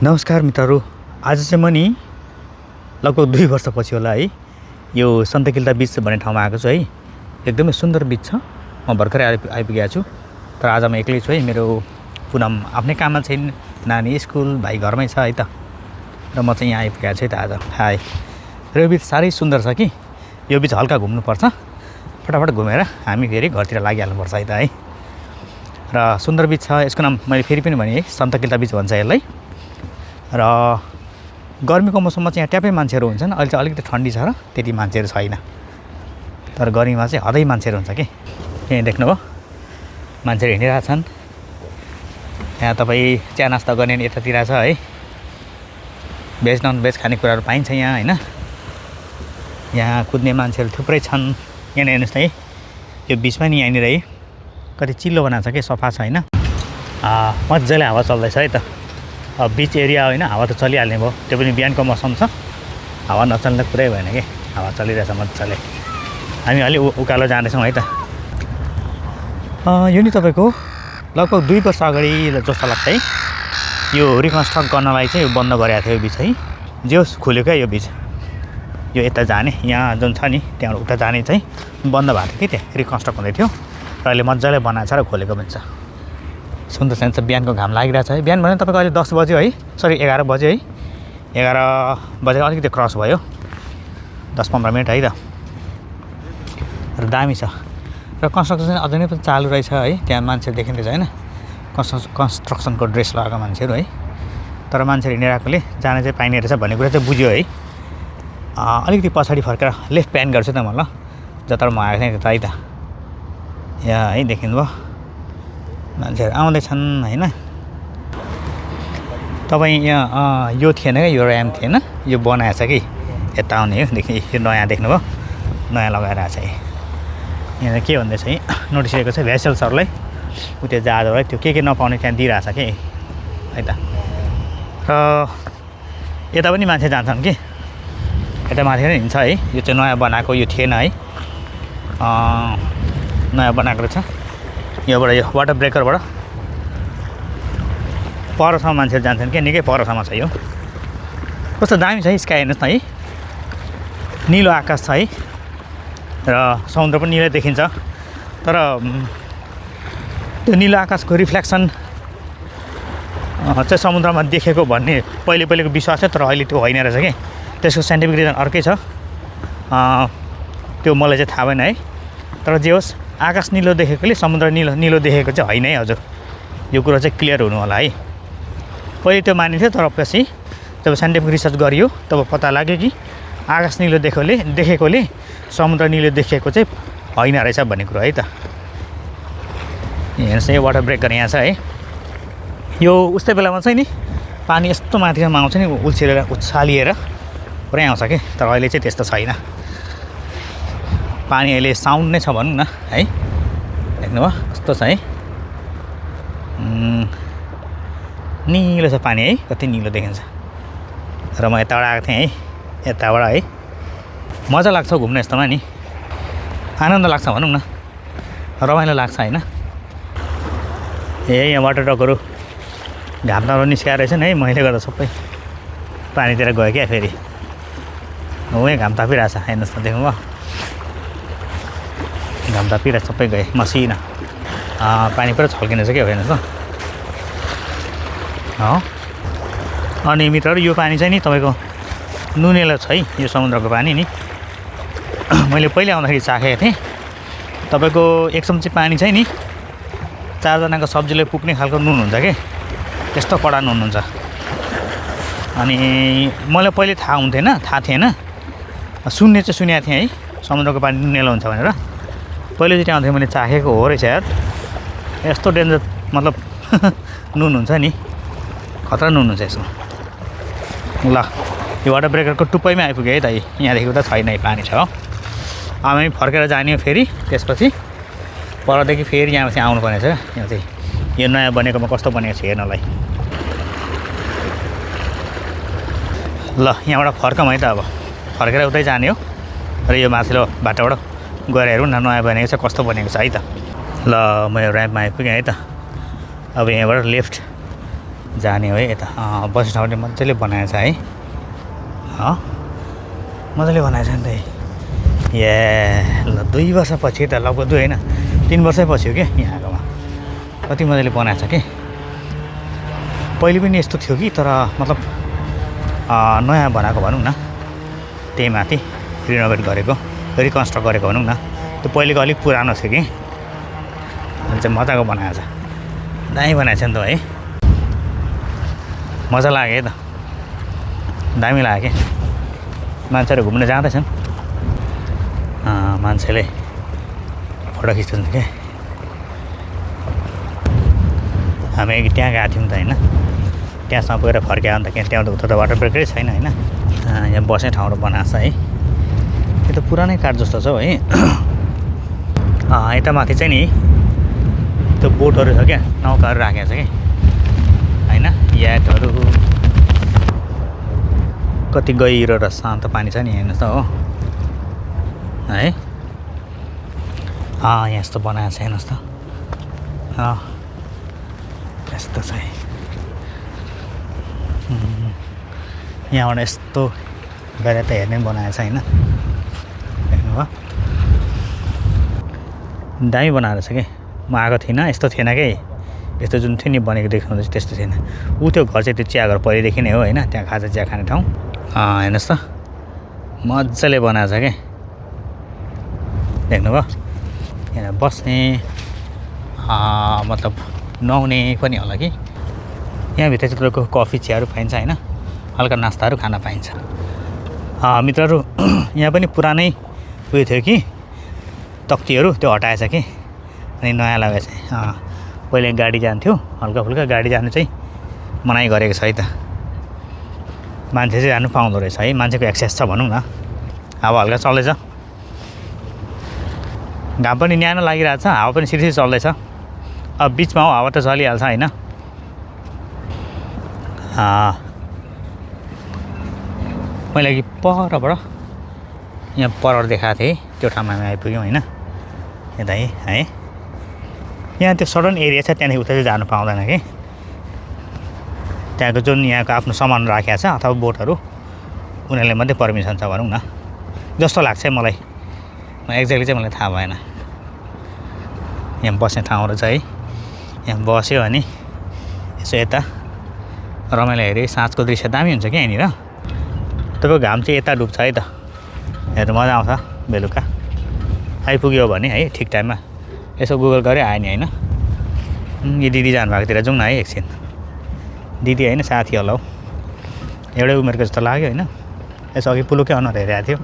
नमस्कार मित्रहरू, आज चाहिँ म नि लगभग 2 वर्षपछि होला है यो सन्तकिल्ता बीच भन्ने ठाउँमा आएको छु है। एकदमै सुन्दर बीच छ। म भर्खरै आइपुगेको छु, तर आज म एक्लै छु है। मेरो पुनम आफ्नै काममा छैन, नानी स्कुल, भाइ घरमै छ है त। र म चाहिँ यहाँ आइपुगेको छु है त आज। हाय, र यो बीच साह्रै सुन्दर छ कि यो बीच हल्का घुम्नुपर्छ, फटाफट घुमेर हामी फेरि घरतिर लागिहाल्नुपर्छ है त है। र सुन्दर बीच छ, यसको नाम मैले फेरि पनि भने है, सन्तकिल्ता बीच भन्छ यसलाई। र गर्मीको मौसममा चाहिँ यहाँ ट्यापै मान्छेहरू हुन्छन्। अहिले चाहिँ अलिकति ठन्डी छ र त्यति मान्छेहरू छैन, तर गर्मीमा चाहिँ हदै मान्छेहरू हुन्छ कि। यहाँ देख्नुभयो, मान्छेहरू हिँडिरहेछन्। यहाँ तपाईँ चिया नास्ता गर्ने यतातिर छ है। भेज नन भेज खानेकुराहरू पाइन्छ यहाँ होइन। यहाँ कुद्ने मान्छेहरू थुप्रै छन्। यहाँ हेर्नुहोस् न है, यो बिचमा नि यहाँनिर है कति चिल्लो बनाएको छ कि, सफा छ होइन। मजाले हावा चल्दैछ है त। बीच एरिया होइन, हावा त चलिहाल्ने भयो। त्यो पनि बिहानको मौसम छ, हावा नचल्ने कुरै भएन कि, हावा चलिरहेछ मजाले। हामी अलि उकालो जाँदैछौँ है त। यो नि तपाईँको लगभग 2 वर्ष अगाडि जस्तो लाग्छ है। यो रिकन्स्ट्रक्ट गर्नलाई चाहिँ यो बन्द गरेको थियो यो बिच है। जो खुल्यो क्या यो बिच, यो यता जाने यहाँ जुन छ नि त्यहाँबाट उता जाने चाहिँ बन्द भएको थियो कि, त्यहाँ रिकन्स्ट्रक्ट हुँदै थियो। र अहिले मजाले बनाएको छ र खोलेको पनि छ। सुन्दर छ। बिहानको घाम लागिरहेछ है। बिहान भने तपाईँको अहिले 10 बज्यो है, सरी 11 बज्यो है। 11 बजेर अलिकति क्रस भयो, 10-15 मिनट है त। र दामी छ। र कन्स्ट्रक्सन अझै नै पनि चालु रहेछ है। त्यहाँ मान्छे देखिँदैछ होइन, कन्स्ट्रक्सनको ड्रेस लगाएको मान्छेहरू है। तर मान्छेहरू हिँडिरहेकोले जाने चाहिँ पाइने रहेछ भन्ने कुरा चाहिँ बुझ्यो है। अलिकति पछाडि फर्केर लेफ्ट प्यान गर्छु त म, ल जताबाट म आएको थिएँ त्यता है त। यहाँ है देखिनुभयो, मान्छेहरू आउँदैछन् होइन। तपाईँ यहाँ यो थिएन क्या, यो ऱ्याम्प थिएन, यो बनाएछ कि यता आउने हो। यो नयाँ देख्नुभयो, नयाँ लगाएर आएको छ है। यहाँ के भन्दैछ है, नोटिस दिएको छ भेसल्सहरूलाई, त्यो जहाजहरूलाई त्यो के नपाउने त्यहाँ दिइरहेछ कि है त। र यता पनि मान्छे जान्छन् कि, यता माथि नै हिँड्छ है। यो चाहिँ नयाँ बनाएको, यो थिएन है, नयाँ बनाएको रहेछ। योबाट यो वाटर ब्रेकरबाट परसम्म मान्छेहरू जान्छन् कि, निकै परसम्म छ यो। कस्तो दामी छ है, स्काई हेर्नुहोस् न है। निलो आकाश छ है, र समुद्र पनि निलो देखिन्छ। तर त्यो निलो आकाशको रिफ्लेक्सन चाहिँ समुद्रमा देखेको भन्ने पहिलेको विश्वास छ, तर अहिले त्यो होइन रहेछ कि। त्यसको साइन्टिफिक रिजन अर्कै छ, त्यो मलाई चाहिँ थाहा भएन है। तर जे होस्, आकाश निलो देखेकोले समुद्र निलो देखेको चाहिँ होइन है हजुर। यो कुरा चाहिँ क्लियर हुनु होला है। पहिले त्यो मानिन्थ्यो, तर पछि जब साइन्टिफिक रिसर्च गरियो तब पत्ता लाग्यो कि आकाश निलो देखेकोले समुद्र निलो देखेको चाहिँ होइन रहेछ भन्ने कुरो है त। हेर्नुहोस् यो वाटर ब्रेकर यहाँ छ है। यो उस्तै बेलामा चाहिँ नि पानी यस्तो माथिमा आउँछ नि, उछालिएर पुरै आउँछ कि। तर अहिले चाहिँ त्यस्तो छैन, पानी अहिले साउन्ड नै छ भनौँ न है। देख्नुभयो कस्तो छ है, निलो छ पानी है, कति निलो देखिन्छ। र म यताबाट आएको थिएँ है, यताबाट है। मजा लाग्छ घुम्न यस्तोमा नि, आनन्द लाग्छ भनौँ न, रमाइलो लाग्छ होइन। यहाँ वाटर डकहरू घाम त निस्काएर रहेछन् है, मैले गर्दा सबै पानीतिर गयो क्या फेरि। हो यहाँ घाम तापिरहेछ, हेर्नुहोस् न, देख्नुभयो घाम तापिरहेछ, सबै गए मसिना। पानी पुरा छल्किनेछ क्या, हेर्नुहोस् न। अनि मित्रहरू यो पानी चाहिँ नि तपाईँको नुनिलो छ है, यो समुद्रको पानी नि। मैले पहिले आउँदाखेरि चाखेको थिएँ। तपाईँको 1 चम्ची पानी चाहिँ नि 4 जनाको सब्जीले पुग्ने खालको नुन हुन्छ कि, त्यस्तो कडा नुन हुन्छ। अनि मलाई पहिले थाहा थिएन। सुनेको थिएँ है, समुद्रको पानी नुनिलो हुन्छ भनेर। पहिलोचोटि आउँथेँ मैले चाखेको हो रहेछ यार, यस्तो डेन्जर मतलब नुन हुन्छ नि, खतरा नुन हुन्छ यसमा। ल यो वाटर ब्रेकरको टुप्पैमा आइपुग्यो है त। यहाँदेखि त छैन, पानी छ। हामी फर्केर जाने हो फेरि, त्यसपछि परदेखि फेरि यहाँ चाहिँ आउनुपर्ने छ। यहाँ चाहिँ यो नयाँ बनेकोमा कस्तो बनेको छ हेर्नलाई। ल यहाँबाट फर्कौँ है त। अब फर्केर उतै जाने हो, र यो माथिल्लो बाटोबाट गएर हेरौँ न नयाँ बनेको छ कस्तो बनेको छ है त। ल म यो ऱ्याम्पमा आइपुगेँ है त। अब यहाँबाट लेफ्ट जाने हो है यता बस्ने ठाउँले मजाले बनाएछ है मजाले बनाएछ नि त ल 2 वर्षपछि त लगभग 2 होइन 3 वर्षै पछि हो क्या यहाँ आएकोमा कति मजाले बनाएछ कि पहिले पनि यस्तो थियो कि तर मतलब नयाँ बनाएको भनौँ न त्यही माथि रिनोभेट गरेको रिकन्स्ट्रक्ट गरेको भनौँ न त्यो पहिलेको अलिक पुरानो थियो कि अनि चाहिँ मजाको बनाएछ दामी बनाएछ नि त है मजा लाग्यो है त दामी लाग्यो कि मान्छेहरू घुम्न जाँदैछन् मान्छेले फोटो खिच्छन् क्या हामी त्यहाँ गएको थियौँ त होइन त्यहाँसम्म गएर फर्क्यो अन्त त्यहाँ त उता त वाटर ब्रेकै छैन होइन यहाँ बस्ने ठाउँहरू बनाएको छ है यो त पुरानै काठ जस्तो छ है यता माथि चाहिँ नि त्यो बोटहरू छ क्या नौकाहरू राखेको छ कि होइन याटहरू कति गहिरो र शान्त पानी छ नि हेर्नुहोस् त हो है यहाँ यस्तो बनाएको छ हेर्नुहोस् त यस्तो छ यहाँबाट यस्तो गरेर त हेर्ने बनाएको छ होइन देख्नुभयो दामी बनाएर छ कि म आएको थिइनँ यस्तो थिएन कि यस्तो जुन थियो नि बनेको देख्नुहुँदैछ त्यस्तो थिएन त्यो घर चाहिँ त्यो चियाघर पहिलेदेखि नै हो होइन त्यहाँ खाजा चिया खाने ठाउँ हेर्नुहोस् त मजाले बनाएको छ क्या देख्नुभयो यहाँ बस्ने मतलब नुहाउने पनि होला कि यहाँभित्र चाहिँ तपाईँको कफी चियाहरू पाइन्छ होइन हल्का नास्ताहरू खान पाइन्छ मित्रहरू यहाँ पनि पुरानै उयो थियो कि तक्तीहरू त्यो हटाएछ कि अनि नयाँ लगाएछ पहिले गाडी जान्थ्यो हल्का फुल्का गाडी जानु चाहिँ मनाइ गरेको छ है त मान्छे चाहिँ जानु पाउँदो रहेछ है मान्छेको एक्सेस छ भनौँ न हावा हल्का चल्दैछ घाम पनि न्यानो लागिरहेछ हावा पनि सिरिसी चल्दैछ अब बिचमा हो हावा त चलिहाल्छ होइन मैले अघि परबाट यहाँ पर देखाएको थिएँ त्यो ठाउँमा हामी आइपुग्यौँ होइन यता है यहाँ त्यो सडन एरिया छ त्यहाँदेखि उता चाहिँ जानु पाउँदैन कि त्यहाँको जुन यहाँको आफ्नो सामान राखेको छ अथवा बोटहरू उनीहरूले मात्रै पर्मिसन छ भनौँ न जस्तो लाग्छ मलाई एक्ज्याक्टली चाहिँ मलाई थाहा भएन यहाँ बस्ने ठाउँहरू छ है यहाँ बस्यो भने यसो यता रमाइलो हेऱ्यो साँझको दृश्य दामी हुन्छ क्या यहाँनिर तपाईँको घाम चाहिँ यता डुब्छ है त हेर्नु मजा आउँछ बेलुका आइपुग्यो भने है ठिक टाइममा यसो गुगल गऱ्यो आयो नि होइन यो दिदी जानुभएकोतिर जाउँ न है एकछिन दिदी होइन साथी होला हौ एउटै उमेरको जस्तो लाग्यो होइन यसो अघि पुलुकै अनुहार हेरेको थियो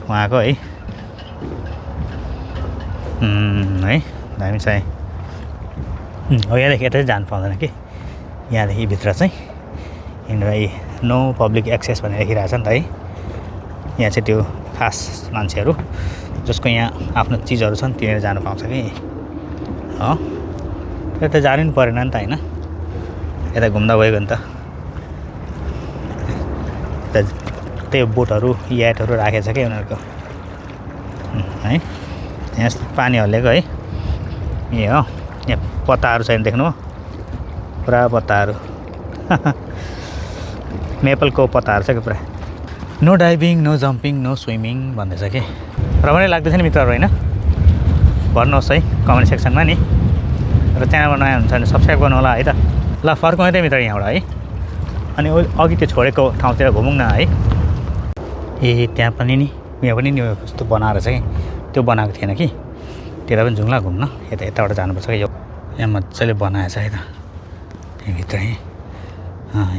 उहाँको है है दामी छ है हो यहाँदेखि यता चाहिँ जानु पाउँदैन कि यहाँदेखि भित्र चाहिँ यिनीहरू नो पब्लिक एक्सेस भनेर लेखिरहेछ नि त है यहाँ चाहिँ त्यो खास मान्छेहरू जसको यहाँ आफ्नो चिजहरू छन् तिनीहरू जानु पाउँछ कि हो यता जानु पनि परेन नि त होइन यता घुम्दा गएको नि त त्यही बोटहरू याटहरू राखेको छ क्या उनीहरूको है यहाँ पानी हल्लेको है ए हो यहाँ पत्ताहरू छैन देख्नु पुरा पत्ताहरू मेपलको पत्ताहरू छ कि पुरा no diving no jumping no swimming भन्दैछ कि रमाइलो लाग्दैछ नि मित्रहरू होइन भन्नुहोस् है कमेन्ट सेक्सनमा नि र च्यानलमा नयाँ हुन्छ भने सब्सक्राइब गर्नु होला है त ल फर्काउँ त मित्र यहाँबाट है अनि अघि त्यो छोडेको ठाउँतिर घुमौँ न है त्यहाँ पनि नि यहाँ पनि नि कस्तो बनाएर छ कि त्यो बनाएको थिएन कि त्यता पनि जाउँला घुम्न यताबाट जानुपर्छ कि यहाँ मजाले बनाएछ है त त्यहाँभित्र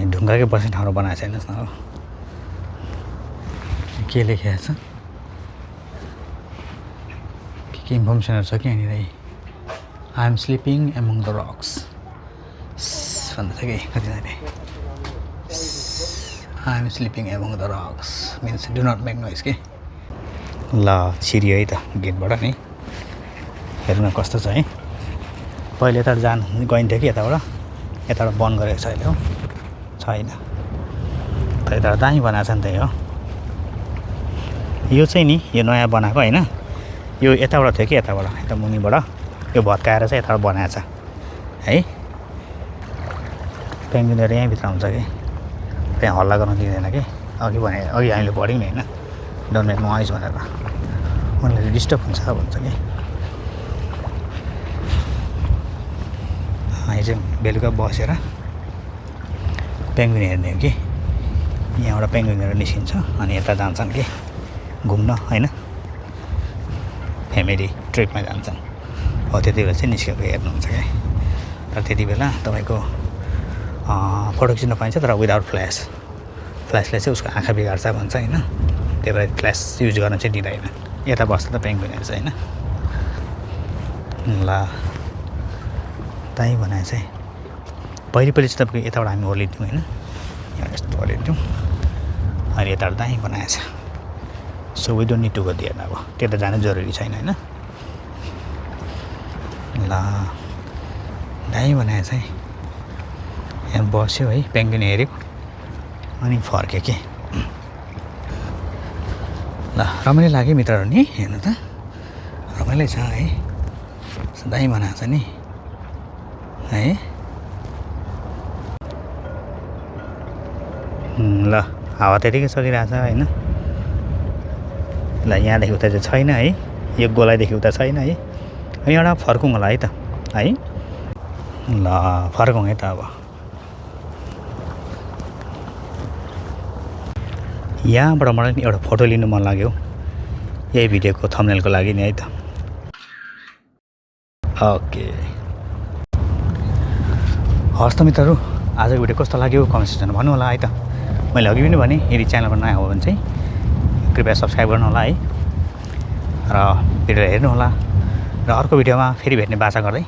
ढुङ्गाकै बस्ने ठाउँहरू बनाएको छ हेर्नुहोस् न हो के लेखेको छ के इन्फर्मेसनहरू छ कि यहाँनिर I am sleeping among the rocks भन्दैछ कि कतिजना I am sleeping among the rocks means do not make noise के ल छिरियो है त गेटबाट नि हेर्नु न कस्तो छ है पहिले यता गइन्थ्यो कि यताबाट बन्द गरेको छ अहिले हो छैन त यता दामी बनाएको छ नि त यो चाहिँ नि यो नयाँ बनाएको होइन यो यताबाट थियो कि यता मुनिबाट यो भत्काएर चाहिँ यताबाट बनाएको छ है पेङ्गुइनहरू यहीँभित्र हुन्छ कि त्यहाँ हल्ला गर्न दिँदैन कि अघि हामीले पढ्यौँ नि होइन डोन्ट मेक नोइज भनेर उनीहरूले डिस्टर्ब हुन्छ भन्छ कि हामी चाहिँ बेलुका बसेर पेङ्गुइन हेर्ने हो कि यहाँबाट पेङ्गुइनहरू निस्किन्छ अनि यता जान्छन् कि घुम्न होइन फ्यामिली ट्रिपमा जान्छन् हो त्यति बेला चाहिँ निस्केको हेर्नुहुन्छ क्या तर त्यति बेला तपाईँको फोटो खिच्न पाइन्छ तर विदाउट फ्ल्यासले चाहिँ उसको आँखा बिगार्छ भन्छ होइन त्यही भएर फ्ल्यास युज गर्न चाहिँ दिँदैन यता बस्दा त पेङ्गुइनहरू चाहिँ होइन ल त्यहीँ बनाए चाहिँ पहिले चाहिँ तपाईँको यताबाट हामी ओर्लिन्थ्यौँ होइन यहाँ यस्तो ओर्लिन्थ्यौँ अहिले यताबाट दाहीँ बनाएछ so we don't need to go there अब त्यता जानु जरुरी छैन होइन ल दाहीँ बनाएछ है यहाँ बस्यो है पेङ्गुइन हेऱ्यो अनि फर्क्यो के ल रमाइलो लाग्यो मित्रहरू नि हेर्नु त रमाइलो छ है दाहीँ बनाएको छ नि है ल हावा त्यतिकै चलिरहेछ होइन ल यहाँदेखि उता चाहिँ छैन है यो गोलाइदेखि उता छैन है यहाँबाट फर्कौँ होला है त है ल फर्कौँ है त अब यहाँबाट मलाई नि एउटा फोटो लिनु मन लाग्यो यही भिडियोको थम्बनेलको लागि नि है त ओके हस् त मित्रहरू आजको भिडियो कस्तो लाग्यो कमेन्ट सेक्सनमा भन्नु होला है त मैले अघि पनि भने यदि च्यानलमा नयाँ हो भने चाहिँ कृपया सब्सक्राइब गर्नु होला है र भिडियो हेर्नु होला र अर्को भिडियोमा फेरि भेट्ने बाचा गर्दै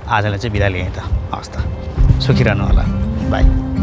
आजलाई चाहिँ बिदा लिएँ त हस् त सुखी रहनु होला बाई